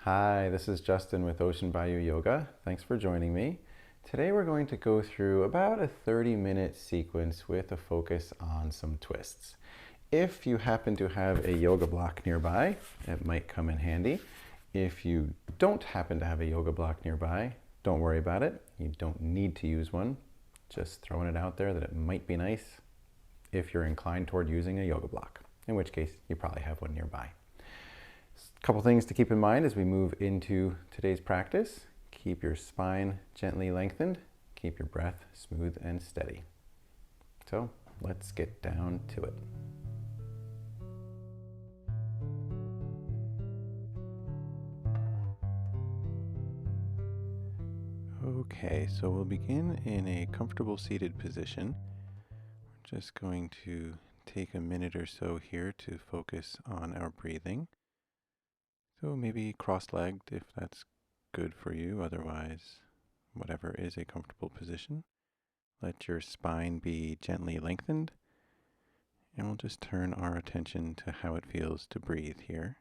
Hi, this is Justin with Vayu Yoga. Thanks for joining me. Today we're going to go through about a 30-minute sequence with a focus on some twists. If you happen to have a yoga block nearby, it might come in handy. If you don't happen to have a yoga block nearby, don't worry about it. You don't need to use one. Just throwing it out there that it might be nice if you're inclined toward using a yoga block, in which case you probably have one nearby. A couple things to keep in mind as we move into today's practice. Keep your spine gently lengthened. Keep your breath smooth and steady. So let's get down to it. Okay, so we'll begin in a comfortable seated position. We're just going to take a minute or so here to focus on our breathing. So maybe cross-legged if that's good for you, otherwise whatever is a comfortable position. Let your spine be gently lengthened, and we'll just turn our attention to how it feels to breathe here.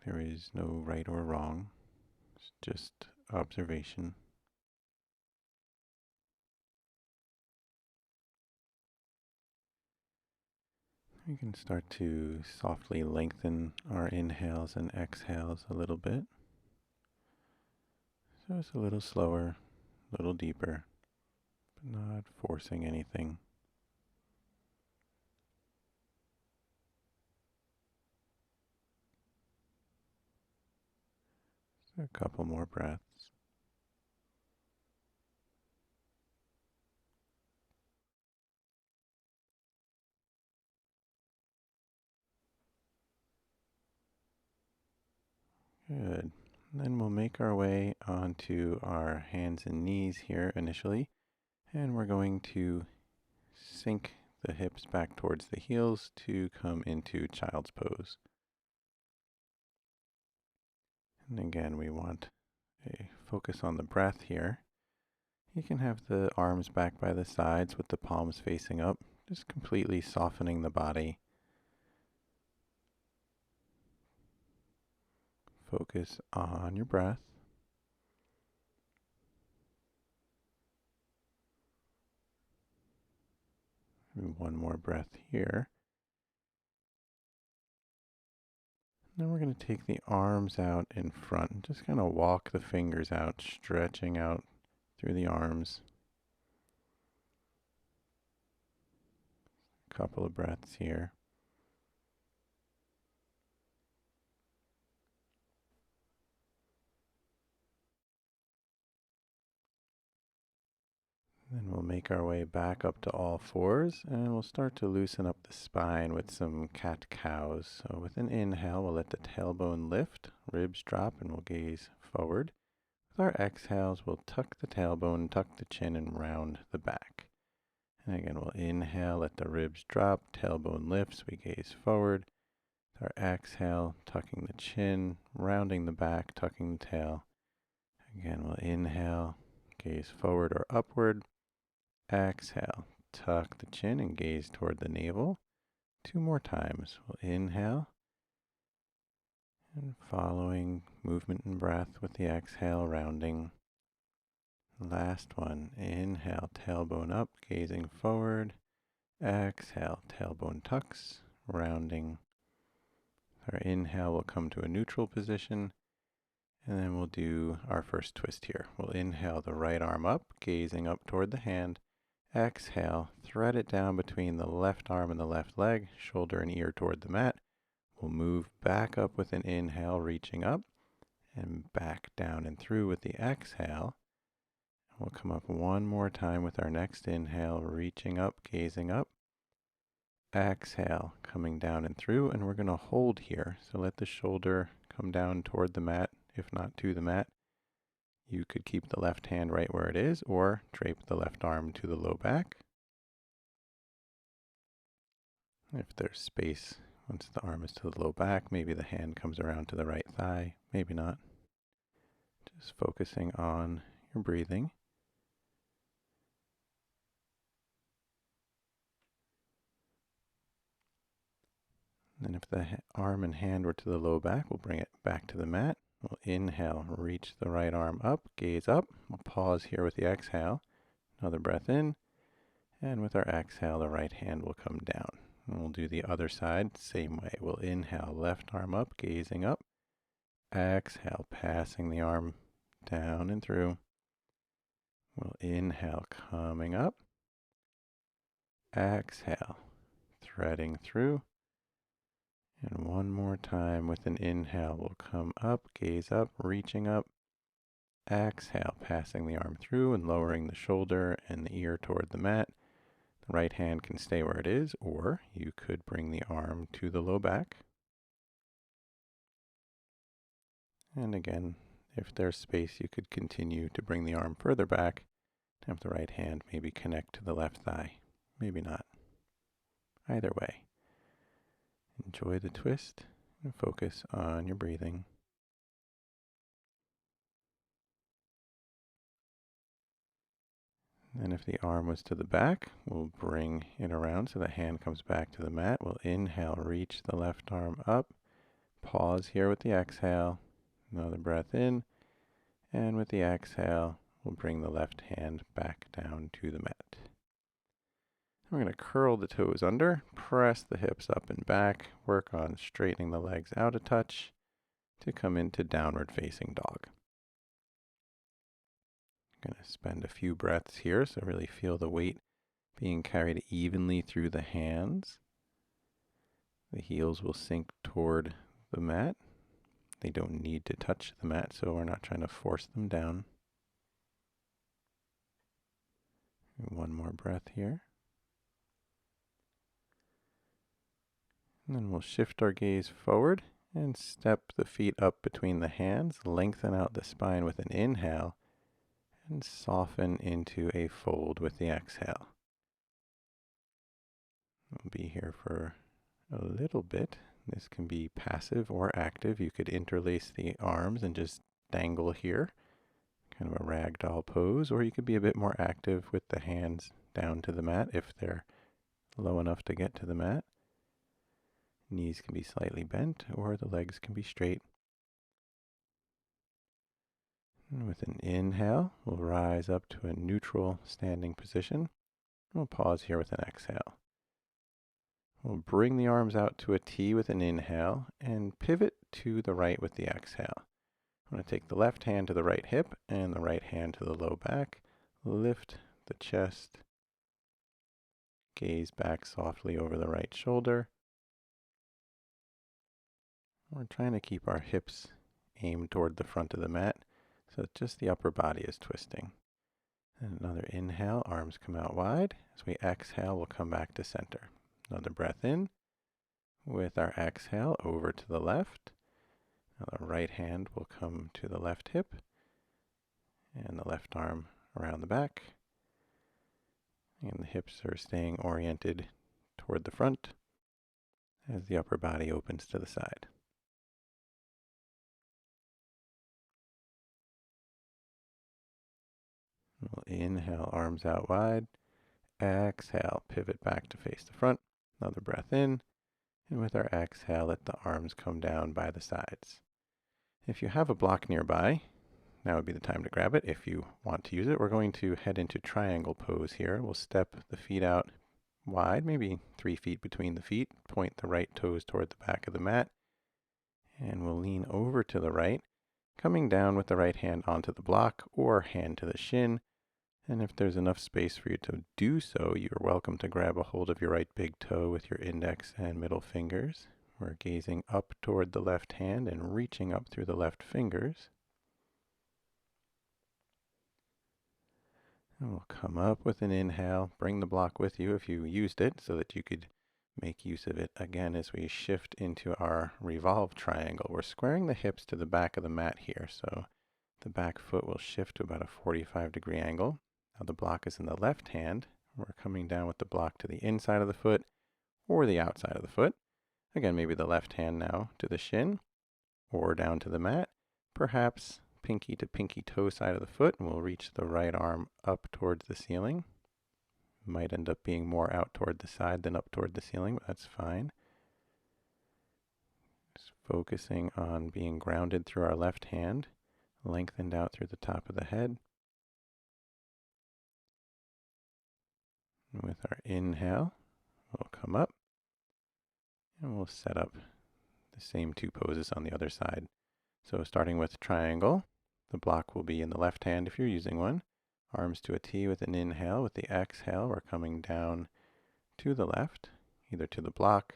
There is no right or wrong, it's just observation. We can start to softly lengthen our inhales and exhales a little bit. So it's a little slower, a little deeper, but not forcing anything. So a couple more breaths. Good. And then we'll make our way onto our hands and knees here initially, and we're going to sink the hips back towards the heels to come into child's pose. And again, we want a focus on the breath here. You can have the arms back by the sides with the palms facing up, just completely softening the body. Focus on your breath. And one more breath here. Then we're going to take the arms out in front and just kind of walk the fingers out, stretching out through the arms. A couple of breaths here. Then we'll make our way back up to all fours, and we'll start to loosen up the spine with some cat-cows. So with an inhale, we'll let the tailbone lift, ribs drop, and we'll gaze forward. With our exhales, we'll tuck the tailbone, tuck the chin, and round the back. And again, we'll inhale, let the ribs drop, tailbone lifts, we gaze forward. With our exhale, tucking the chin, rounding the back, tucking the tail. Again, we'll inhale, gaze forward or upward. Exhale, tuck the chin and gaze toward the navel. 2 more times. We'll inhale, and following movement and breath with the exhale, rounding. Last one. Inhale, tailbone up, gazing forward. Exhale, tailbone tucks, rounding. Our inhale will come to a neutral position, and then we'll do our first twist here. We'll inhale the right arm up, gazing up toward the hand. Exhale, thread it down between the left arm and the left leg, shoulder and ear toward the mat. We'll move back up with an inhale, reaching up, and back down and through with the exhale. We'll come up one more time with our next inhale, reaching up, gazing up. Exhale, coming down and through, and we're going to hold here. So let the shoulder come down toward the mat, if not to the mat. You could keep the left hand right where it is, or drape the left arm to the low back. If there's space, once the arm is to the low back, maybe the hand comes around to the right thigh, maybe not. Just focusing on your breathing. And if the arm and hand were to the low back, we'll bring it back to the mat. We'll inhale, reach the right arm up, gaze up. We'll pause here with the exhale. Another breath in. And with our exhale, the right hand will come down. And we'll do the other side, same way. We'll inhale, left arm up, gazing up. Exhale, passing the arm down and through. We'll inhale, coming up. Exhale, threading through. And one more time with an inhale, we'll come up, gaze up, reaching up. Exhale, passing the arm through and lowering the shoulder and the ear toward the mat. The right hand can stay where it is, or you could bring the arm to the low back. And again, if there's space, you could continue to bring the arm further back. Have the right hand maybe connect to the left thigh. Maybe not. Either way, enjoy the twist and focus on your breathing. And if the arm was to the back, we'll bring it around so the hand comes back to the mat. We'll inhale, reach the left arm up. Pause here with the exhale. Another breath in. And with the exhale, we'll bring the left hand back down to the mat. We're going to curl the toes under, press the hips up and back, work on straightening the legs out a touch to come into downward facing dog. I'm going to spend a few breaths here, so really feel the weight being carried evenly through the hands. The heels will sink toward the mat. They don't need to touch the mat, so we're not trying to force them down. One more breath here. And then we'll shift our gaze forward and step the feet up between the hands, lengthen out the spine with an inhale, and soften into a fold with the exhale. We'll be here for a little bit. This can be passive or active. You could interlace the arms and just dangle here, kind of a ragdoll pose, or you could be a bit more active with the hands down to the mat if they're low enough to get to the mat. Knees can be slightly bent, or the legs can be straight. And with an inhale, we'll rise up to a neutral standing position. We'll pause here with an exhale. We'll bring the arms out to a T with an inhale and pivot to the right with the exhale. I'm going to take the left hand to the right hip and the right hand to the low back. Lift the chest. Gaze back softly over the right shoulder. We're trying to keep our hips aimed toward the front of the mat, so just the upper body is twisting. And another inhale, arms come out wide. As we exhale, we'll come back to center. Another breath in. With our exhale, over to the left. Now the right hand will come to the left hip, and the left arm around the back. And the hips are staying oriented toward the front as the upper body opens to the side. We'll inhale, arms out wide. Exhale, pivot back to face the front. Another breath in. And with our exhale, let the arms come down by the sides. If you have a block nearby, now would be the time to grab it. If you want to use it, we're going to head into triangle pose here. We'll step the feet out wide, maybe 3 feet between the feet. Point the right toes toward the back of the mat. And we'll lean over to the right, coming down with the right hand onto the block or hand to the shin. And if there's enough space for you to do so, you're welcome to grab a hold of your right big toe with your index and middle fingers. We're gazing up toward the left hand and reaching up through the left fingers. And we'll come up with an inhale, bring the block with you if you used it so that you could make use of it again as we shift into our revolved triangle. We're squaring the hips to the back of the mat here, so the back foot will shift to about a 45-degree angle. Now the block is in the left hand. We're coming down with the block to the inside of the foot or the outside of the foot. Again, maybe the left hand now to the shin or down to the mat. Perhaps pinky to pinky toe side of the foot, and we'll reach the right arm up towards the ceiling. Might end up being more out toward the side than up toward the ceiling, but that's fine. Just focusing on being grounded through our left hand, lengthened out through the top of the head. And with our inhale, we'll come up and we'll set up the same two poses on the other side. So starting with triangle, the block will be in the left hand if you're using one. Arms to a T with an inhale. With the exhale, we're coming down to the left, either to the block,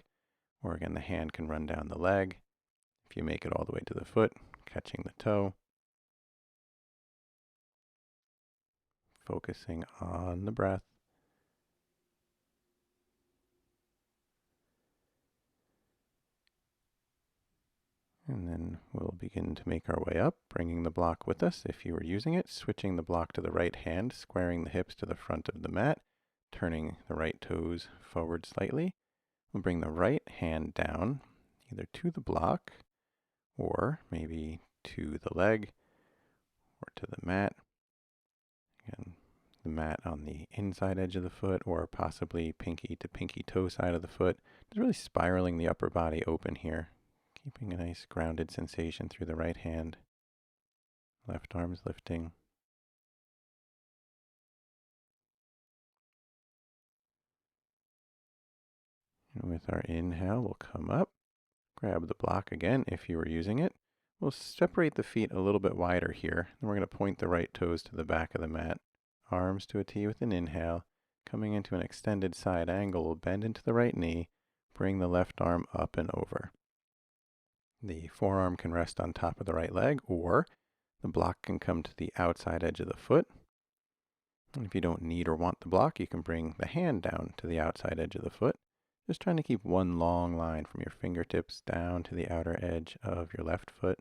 or again, the hand can run down the leg. If you make it all the way to the foot, catching the toe. Focusing on the breath. And then we'll begin to make our way up, bringing the block with us if you were using it, switching the block to the right hand, squaring the hips to the front of the mat, turning the right toes forward slightly. We'll bring the right hand down, either to the block, or maybe to the leg, or to the mat. Again, the mat on the inside edge of the foot, or possibly pinky to pinky toe side of the foot. Just really spiraling the upper body open here. Keeping a nice grounded sensation through the right hand. Left arm's lifting. And with our inhale, we'll come up. Grab the block again if you were using it. We'll separate the feet a little bit wider here. Then we're going to point the right toes to the back of the mat. Arms to a T with an inhale. Coming into an extended side angle, we'll bend into the right knee. Bring the left arm up and over. The forearm can rest on top of the right leg, or the block can come to the outside edge of the foot. And if you don't need or want the block, you can bring the hand down to the outside edge of the foot. Just trying to keep one long line from your fingertips down to the outer edge of your left foot.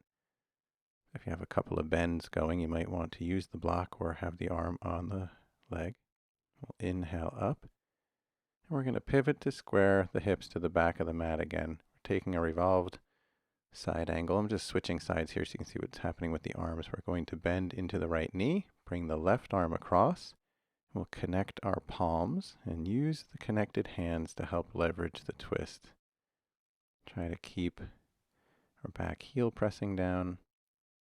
If you have a couple of bends going, you might want to use the block or have the arm on the leg. We'll inhale up. And we're going to pivot to square the hips to the back of the mat again. We're taking a revolved side angle. I'm just switching sides here so you can see what's happening with the arms. We're going to bend into the right knee, bring the left arm across. We'll connect our palms and use the connected hands to help leverage the twist. Try to keep our back heel pressing down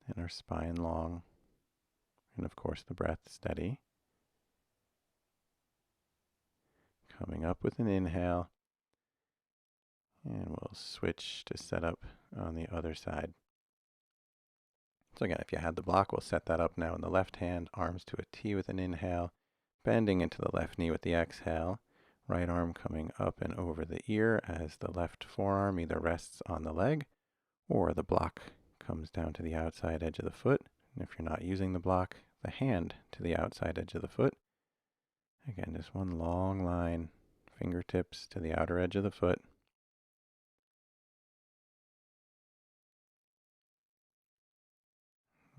and our spine long. And of course the breath steady. Coming up with an inhale. And we'll switch to set up on the other side. So again, if you had the block, we'll set that up now in the left hand. Arms to a T with an inhale. Bending into the left knee with the exhale. Right arm coming up and over the ear as the left forearm either rests on the leg or the block comes down to the outside edge of the foot. And if you're not using the block, the hand to the outside edge of the foot. Again, just one long line, fingertips to the outer edge of the foot.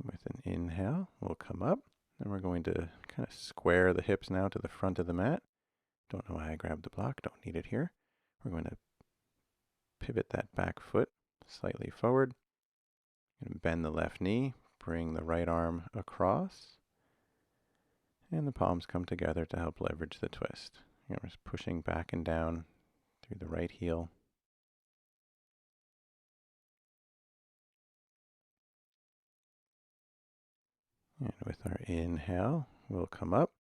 With an inhale, we'll come up. And we're going to kind of square the hips now to the front of the mat. Don't know why I grabbed the block, don't need it here. We're going to pivot that back foot slightly forward. And bend the left knee, bring the right arm across. And the palms come together to help leverage the twist. We're just pushing back and down through the right heel. And with our inhale, we'll come up.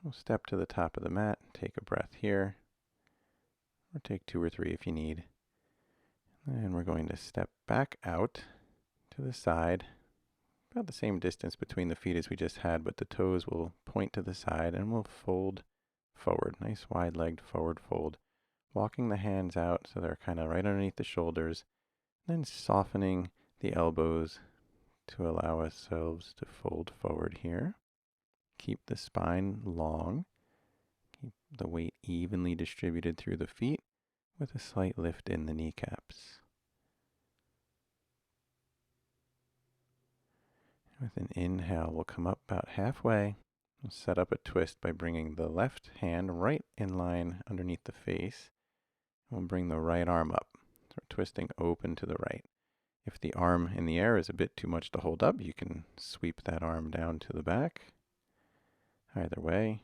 We'll step to the top of the mat, take a breath here, or take 2 or 3 if you need. And we're going to step back out to the side, about the same distance between the feet as we just had, but the toes will point to the side and we'll fold forward. Nice wide-legged forward fold. Walking the hands out so they're kind of right underneath the shoulders, then softening the elbows to allow ourselves to fold forward here. Keep the spine long. Keep the weight evenly distributed through the feet with a slight lift in the kneecaps. With an inhale, we'll come up about halfway. We'll set up a twist by bringing the left hand right in line underneath the face. We'll bring the right arm up. So we're twisting open to the right. If the arm in the air is a bit too much to hold up, you can sweep that arm down to the back. Either way,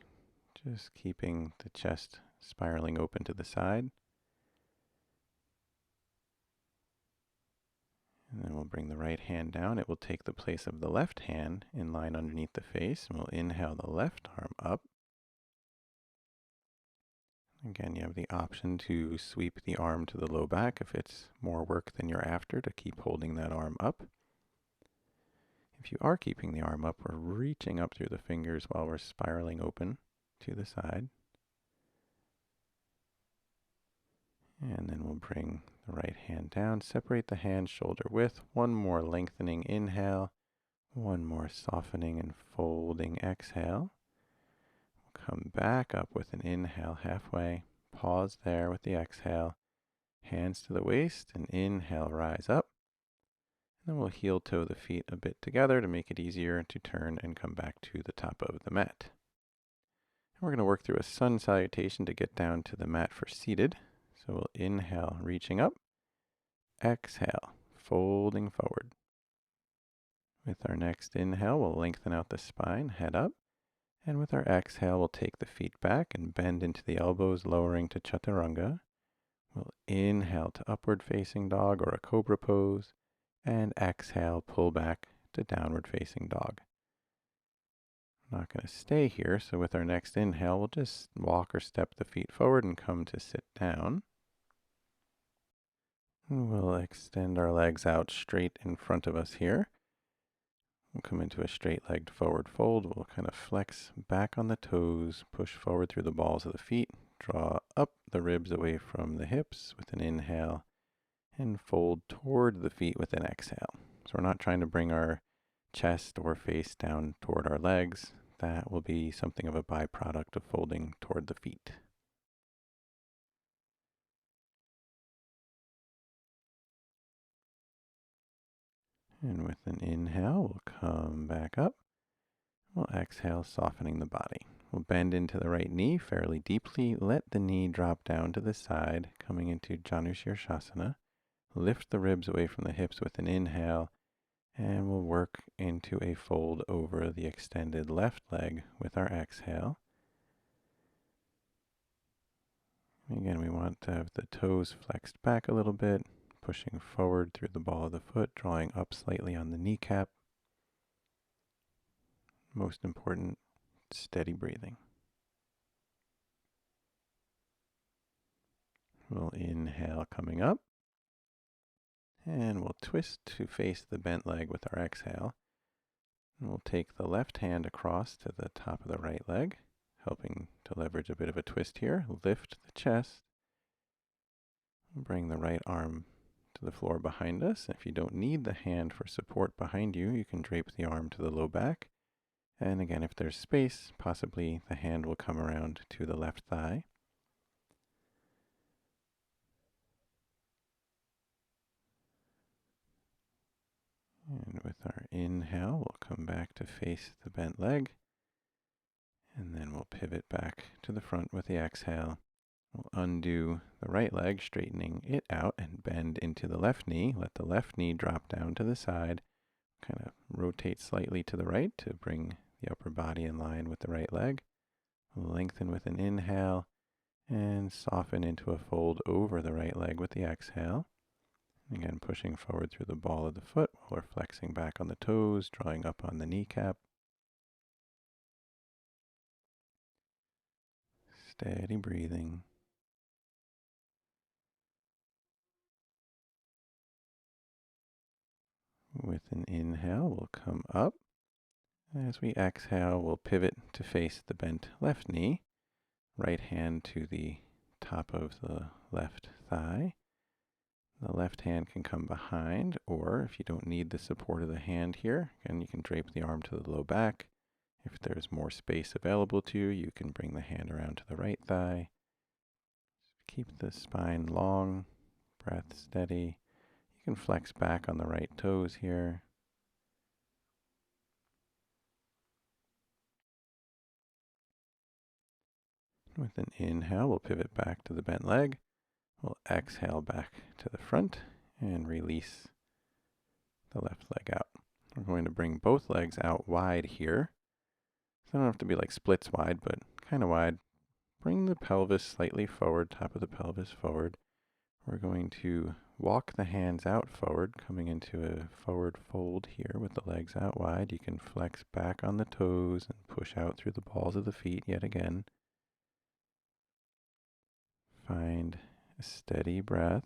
just keeping the chest spiraling open to the side. And then we'll bring the right hand down. It will take the place of the left hand in line underneath the face. And we'll inhale the left arm up. Again, you have the option to sweep the arm to the low back if it's more work than you're after to keep holding that arm up. If you are keeping the arm up, we're reaching up through the fingers while we're spiraling open to the side. And then we'll bring the right hand down, separate the hands shoulder width. One more lengthening inhale, one more softening and folding exhale. We'll come back up with an inhale halfway, pause there with the exhale, hands to the waist, and inhale, rise up. And then we'll heel toe the feet a bit together to make it easier to turn and come back to the top of the mat. And we're going to work through a sun salutation to get down to the mat for seated. So we'll inhale, reaching up. Exhale, folding forward. With our next inhale, we'll lengthen out the spine, head up. And with our exhale, we'll take the feet back and bend into the elbows, lowering to chaturanga. We'll inhale to upward facing dog or a cobra pose. And exhale, pull back to downward facing dog. I'm not going to stay here, so with our next inhale, we'll just walk or step the feet forward and come to sit down. We'll extend our legs out straight in front of us here. We'll come into a straight-legged forward fold. We'll kind of flex back on the toes, push forward through the balls of the feet, draw up the ribs away from the hips with an inhale, and fold toward the feet with an exhale. So we're not trying to bring our chest or face down toward our legs. That will be something of a byproduct of folding toward the feet. And with an inhale, we'll come back up. We'll exhale, softening the body. We'll bend into the right knee fairly deeply. Let the knee drop down to the side, coming into Janu sirsasana. Lift the ribs away from the hips with an inhale, and we'll work into a fold over the extended left leg with our exhale. Again, we want to have the toes flexed back a little bit, pushing forward through the ball of the foot, drawing up slightly on the kneecap. Most important, steady breathing. We'll inhale coming up, and we'll twist to face the bent leg with our exhale. And we'll take the left hand across to the top of the right leg, helping to leverage a bit of a twist here. Lift the chest. Bring the right arm to the floor behind us. If you don't need the hand for support behind you, you can drape the arm to the low back. And again, if there's space, possibly the hand will come around to the left thigh. And with our inhale, we'll come back to face the bent leg. And then we'll pivot back to the front with the exhale. We'll undo the right leg, straightening it out and bend into the left knee. Let the left knee drop down to the side. Kind of rotate slightly to the right to bring the upper body in line with the right leg. Lengthen with an inhale and soften into a fold over the right leg with the exhale. Again, pushing forward through the ball of the foot while we're flexing back on the toes, drawing up on the kneecap. Steady breathing. With an inhale, we'll come up. As we exhale, we'll pivot to face the bent left knee. Right hand to the top of the left thigh. The left hand can come behind, or if you don't need the support of the hand here, again, you can drape the arm to the low back. If there's more space available to you, you can bring the hand around to the right thigh. Keep the spine long, breath steady. You can flex back on the right toes here. With an inhale, we'll pivot back to the bent leg. We'll exhale back to the front and release the left leg out. We're going to bring both legs out wide here. So they don't have to be like splits wide, but kind of wide. Bring the pelvis slightly forward, top of the pelvis forward. We're going to walk the hands out forward, coming into a forward fold here with the legs out wide. You can flex back on the toes and push out through the balls of the feet yet again. Find a steady breath.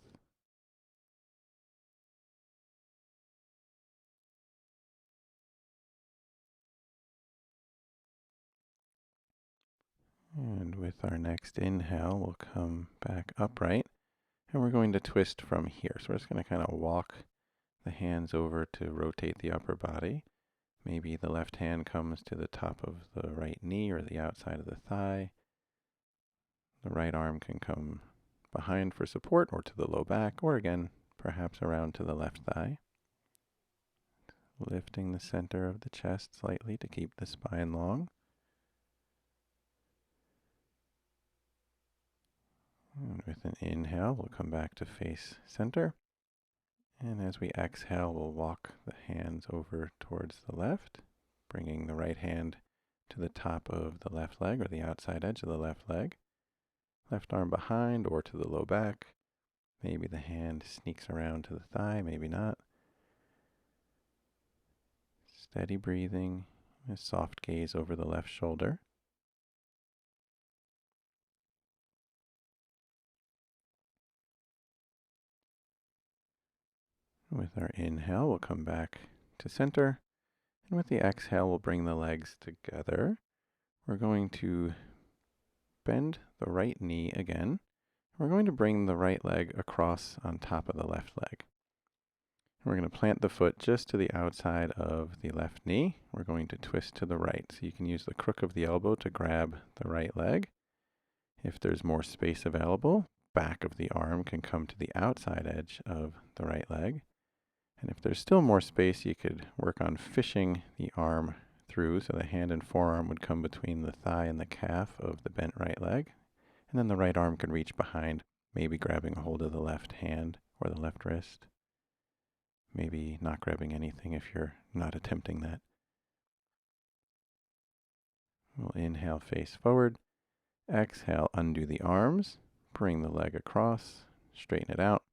And with our next inhale, we'll come back upright. And we're going to twist from here. So we're just going to kind of walk the hands over to rotate the upper body. Maybe the left hand comes to the top of the right knee or the outside of the thigh. The right arm can come behind for support or to the low back, or again, perhaps around to the left thigh. Lifting the center of the chest slightly to keep the spine long. And with an inhale, we'll come back to face center. And as we exhale, we'll walk the hands over towards the left, bringing the right hand to the top of the left leg or the outside edge of the left leg. Left arm behind or to the low back. Maybe the hand sneaks around to the thigh, maybe not. Steady breathing, a soft gaze over the left shoulder. With our inhale, we'll come back to center. And with the exhale, we'll bring the legs together. We're going to bend the right knee again. We're going to bring the right leg across on top of the left leg. We're going to plant the foot just to the outside of the left knee. We're going to twist to the right. So you can use the crook of the elbow to grab the right leg. If there's more space available, back of the arm can come to the outside edge of the right leg. And if there's still more space, you could work on fishing the arm through so the hand and forearm would come between the thigh and the calf of the bent right leg. And then the right arm could reach behind, maybe grabbing a hold of the left hand or the left wrist. Maybe not grabbing anything if you're not attempting that. We'll inhale, face forward. Exhale, undo the arms. Bring the leg across, straighten it out.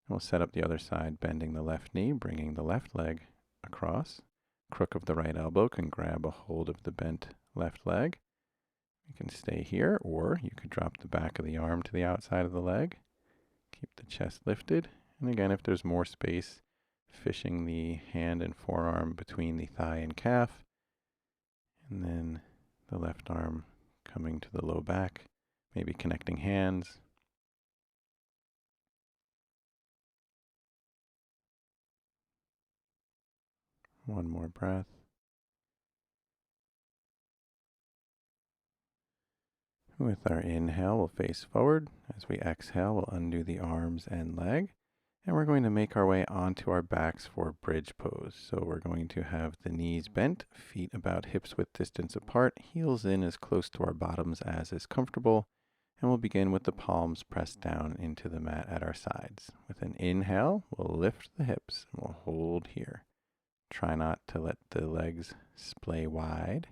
We'll set up the other side, bending the left knee, bringing the left leg across. Crook of the right elbow can grab a hold of the bent left leg. You can stay here, or you could drop the back of the arm to the outside of the leg. Keep the chest lifted. And again, if there's more space, fishing the hand and forearm between the thigh and calf. And then the left arm coming to the low back, maybe connecting hands. One more breath. With our inhale, we'll face forward. As we exhale, we'll undo the arms and leg. And we're going to make our way onto our backs for bridge pose. So we're going to have the knees bent, feet about hips width distance apart, heels in as close to our bottoms as is comfortable. And we'll begin with the palms pressed down into the mat at our sides. With an inhale, we'll lift the hips and we'll hold here. Try not to let the legs splay wide.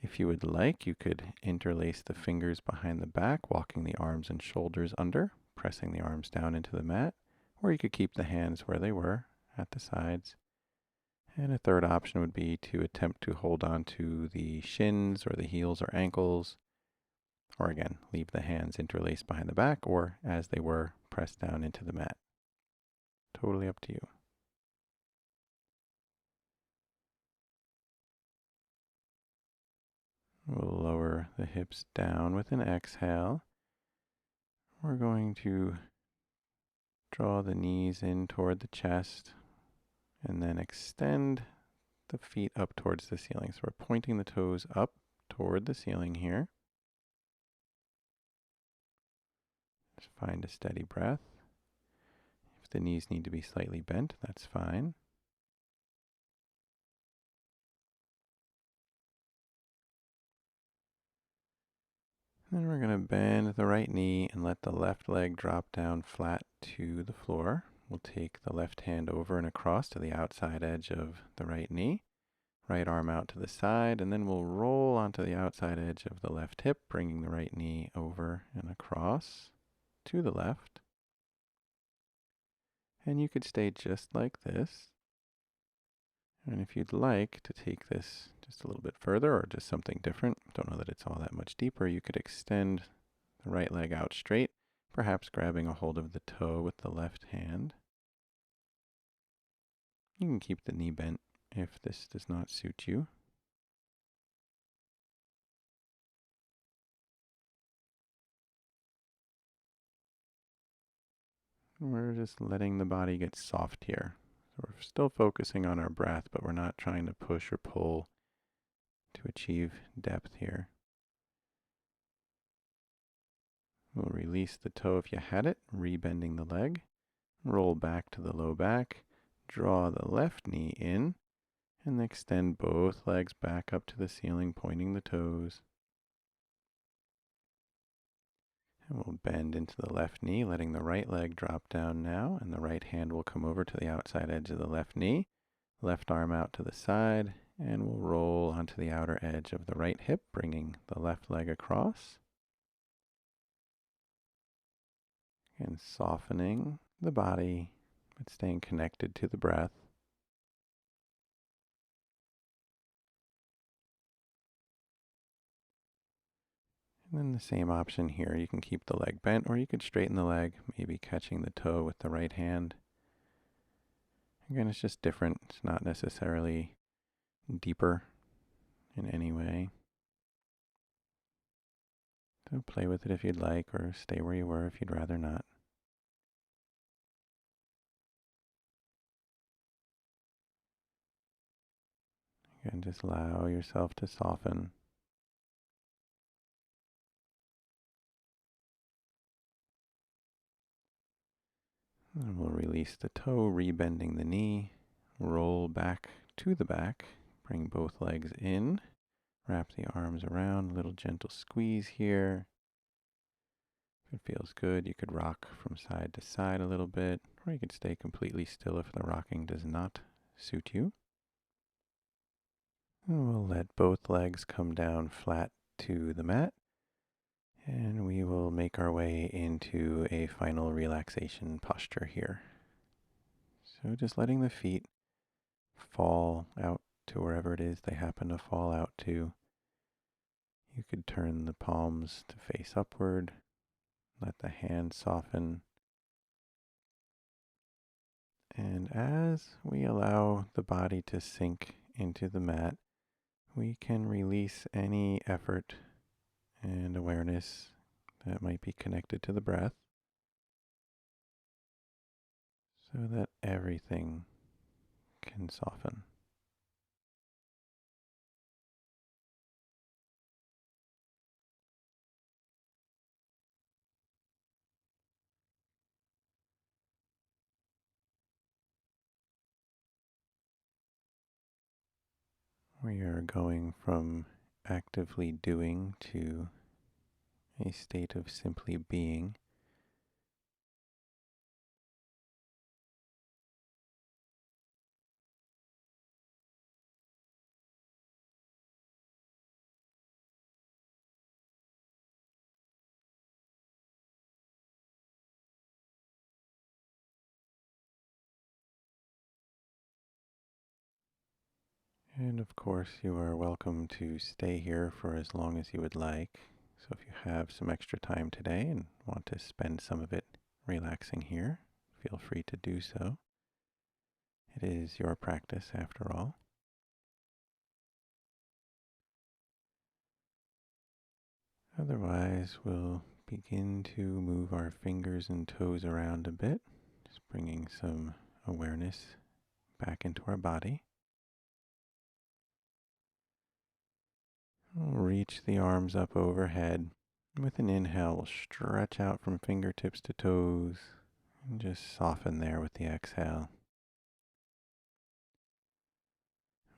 If you would like, you could interlace the fingers behind the back, walking the arms and shoulders under, pressing the arms down into the mat, or you could keep the hands where they were at the sides. And a third option would be to attempt to hold on to the shins or the heels or ankles, or again, leave the hands interlaced behind the back or as they were pressed down into the mat. Totally up to you. We'll lower the hips down with an exhale. We're going to draw the knees in toward the chest and then extend the feet up towards the ceiling. So we're pointing the toes up toward the ceiling here. Just find a steady breath. If the knees need to be slightly bent, that's fine. Then we're going to bend the right knee and let the left leg drop down flat to the floor. We'll take the left hand over and across to the outside edge of the right knee. Right arm out to the side, and then we'll roll onto the outside edge of the left hip, bringing the right knee over and across to the left. And you could stay just like this. And if you'd like to take this just a little bit further or just something different, don't know that it's all that much deeper, you could extend the right leg out straight, perhaps grabbing a hold of the toe with the left hand. You can keep the knee bent if this does not suit you. We're just letting the body get soft here. So we're still focusing on our breath, but we're not trying to push or pull to achieve depth here. We'll release the toe if you had it, rebending the leg. Roll back to the low back. Draw the left knee in and extend both legs back up to the ceiling, pointing the toes. And we'll bend into the left knee, letting the right leg drop down now, and the right hand will come over to the outside edge of the left knee. Left arm out to the side, and we'll roll onto the outer edge of the right hip, bringing the left leg across. And softening the body, but staying connected to the breath. And then the same option here. You can keep the leg bent, or you could straighten the leg, maybe catching the toe with the right hand. Again, it's just different. It's not necessarily deeper in any way. So play with it if you'd like, or stay where you were if you'd rather not. Again, just allow yourself to soften. And we'll release the toe, rebending the knee. Roll back to the back. Bring both legs in. Wrap the arms around. A little gentle squeeze here. If it feels good, you could rock from side to side a little bit, or you could stay completely still if the rocking does not suit you. And we'll let both legs come down flat to the mat. And we will make our way into a final relaxation posture here. So just letting the feet fall out to wherever it is they happen to fall out to. You could turn the palms to face upward. Let the hands soften. And as we allow the body to sink into the mat, we can release any effort and awareness that might be connected to the breath, so that everything can soften. We are going from actively doing to a state of simply being. And of course, you are welcome to stay here for as long as you would like. So if you have some extra time today and want to spend some of it relaxing here, feel free to do so. It is your practice after all. Otherwise, we'll begin to move our fingers and toes around a bit, just bringing some awareness back into our body. We'll reach the arms up overhead. With an inhale, we'll stretch out from fingertips to toes and just soften there with the exhale.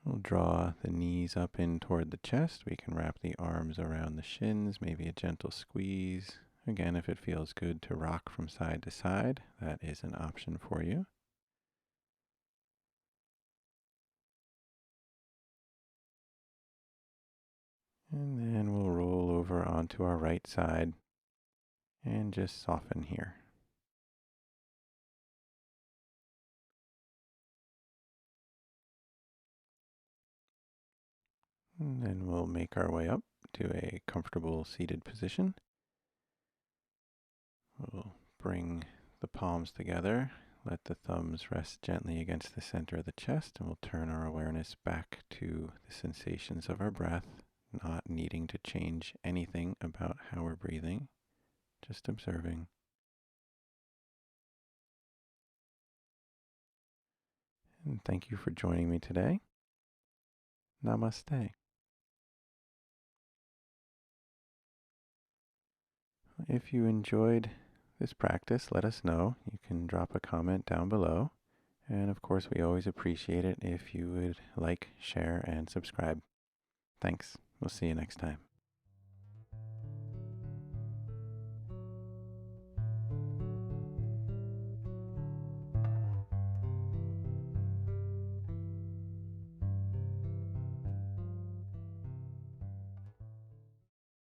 We'll draw the knees up in toward the chest. We can wrap the arms around the shins, maybe a gentle squeeze. Again, if it feels good to rock from side to side, that is an option for you. And then we'll roll over onto our right side and just soften here. And then we'll make our way up to a comfortable seated position. We'll bring the palms together, let the thumbs rest gently against the center of the chest, and we'll turn our awareness back to the sensations of our breath, not needing to change anything about how we're breathing, just observing. And thank you for joining me today. Namaste. If you enjoyed this practice, let us know. You can drop a comment down below. And of course, we always appreciate it if you would like, share, and subscribe. Thanks. We'll see you next time.